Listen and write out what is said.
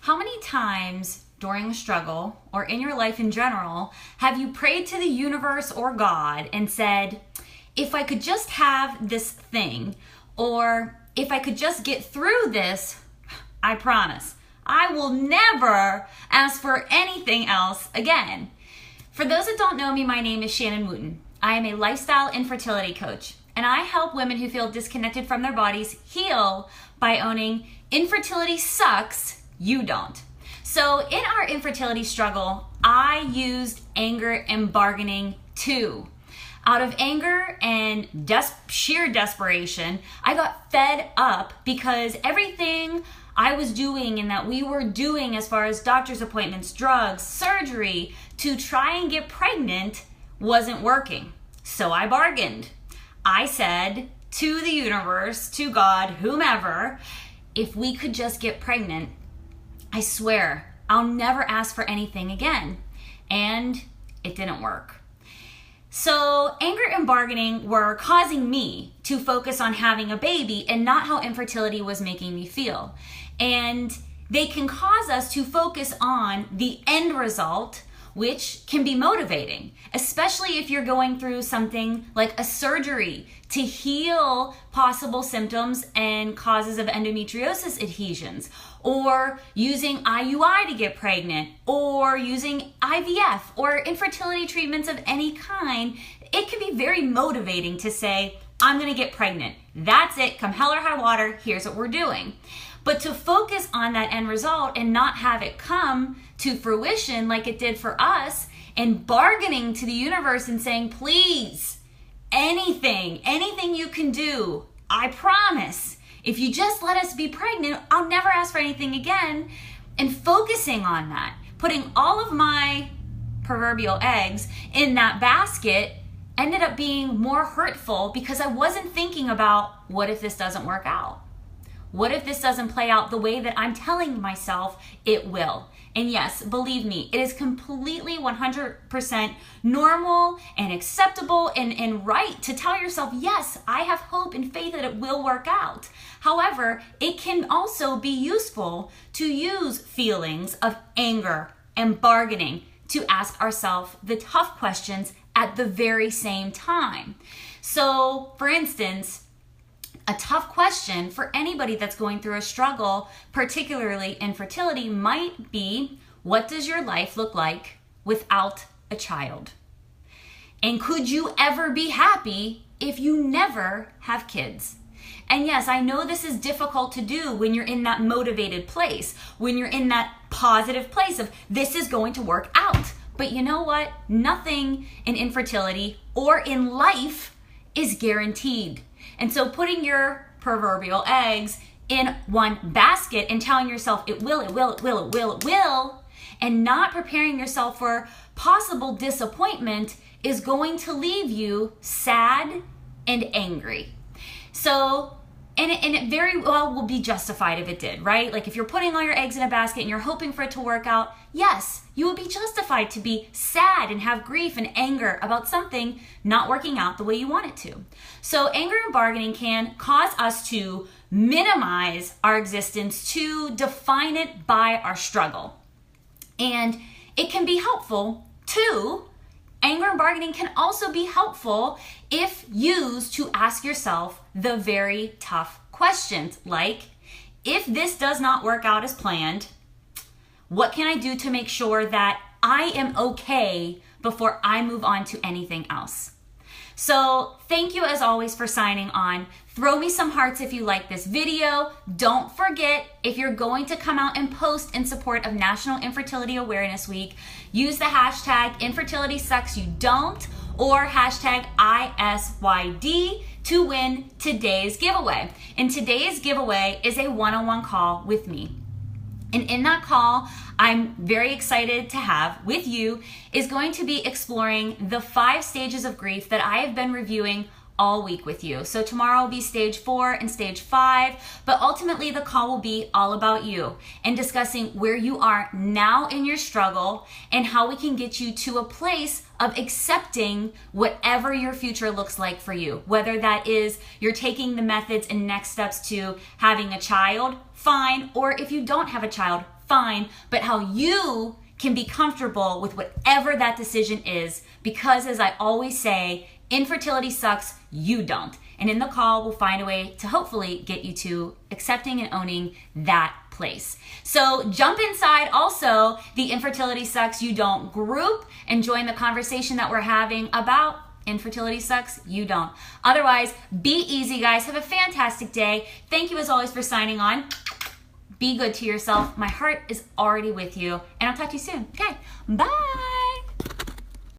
How many times during a struggle or in your life in general have you prayed to the universe or God and said, if I could just have this thing, or if I could just get through this, I promise I will never ask for anything else again. For those that don't know me, my name is Shannon Wooten. I am a lifestyle infertility coach, and I help women who feel disconnected from their bodies heal by owning infertility sucks, you don't. So in our infertility struggle, I used anger and bargaining too. Out of anger and sheer desperation, I got fed up because everything I was doing and that we were doing as far as doctor's appointments, drugs, surgery to try and get pregnant wasn't working. So I bargained. I said to the universe, to God, whomever, if we could just get pregnant, I swear I'll never ask for anything again. And it didn't work. So anger and bargaining were causing me to focus on having a baby and not how infertility was making me feel. And they can cause us to focus on the end result, which can be motivating, especially if you're going through something like a surgery to heal possible symptoms and causes of endometriosis adhesions, or using IUI to get pregnant, or using IVF or infertility treatments of any kind. It can be very motivating to say, I'm gonna get pregnant. That's it, come hell or high water, here's what we're doing. But to focus on that end result and not have it come to fruition like it did for us, and bargaining to the universe and saying, please, anything you can do, I promise, if you just let us be pregnant, I'll never ask for anything again. And focusing on that, putting all of my proverbial eggs in that basket ended up being more hurtful because I wasn't thinking about, what if this doesn't work out? What if this doesn't play out the way that I'm telling myself it will? And yes, believe me, it is completely 100% normal and acceptable and right to tell yourself, yes, I have hope and faith that it will work out. However, it can also be useful to use feelings of anger and bargaining to ask ourselves the tough questions at the very same time. So, for instance, a tough question for anybody that's going through a struggle, particularly infertility, might be, what does your life look like without a child? And could you ever be happy if you never have kids? And yes, I know this is difficult to do when you're in that motivated place, when you're in that positive place of this is going to work out. But you know what? Nothing in infertility or in life is guaranteed. And so putting your proverbial eggs in one basket and telling yourself it will, and not preparing yourself for possible disappointment is going to leave you sad and angry. So, and it very well will be justified if it did, right? Like if you're putting all your eggs in a basket and you're hoping for it to work out, yes, you will be justified to be sad and have grief and anger about something not working out the way you want it to. So anger and bargaining can cause us to minimize our existence, to define it by our struggle. And it can be helpful too. Anger and bargaining can also be helpful if used to ask yourself the very tough questions, like, if this does not work out as planned, what can I do to make sure that I am okay before I move on to anything else? So thank you as always for signing on. Throw me some hearts if you like this video. Don't forget, if you're going to come out and post in support of National Infertility Awareness Week, use the hashtag InfertilitySucksYouDon't or hashtag ISYD to win today's giveaway. And today's giveaway is a one-on-one call with me. And in that call, I'm very excited to have with you is going to be exploring the 5 stages of grief that I have been reviewing all week with you. So tomorrow will be stage 4 and stage 5, but ultimately the call will be all about you and discussing where you are now in your struggle and how we can get you to a place of accepting whatever your future looks like for you. Whether that is you're taking the methods and next steps to having a child, fine, or if you don't have a child, fine, but how you can be comfortable with whatever that decision is, because as I always say, infertility sucks, you don't. And in the call, we'll find a way to hopefully get you to accepting and owning that place. So jump inside also the Infertility Sucks You Don't group and join the conversation that we're having about infertility sucks, you don't. Otherwise, be easy, guys. Have a fantastic day. Thank you as always for signing on. Be good to yourself. My heart is already with you, and I'll talk to you soon. Okay, bye.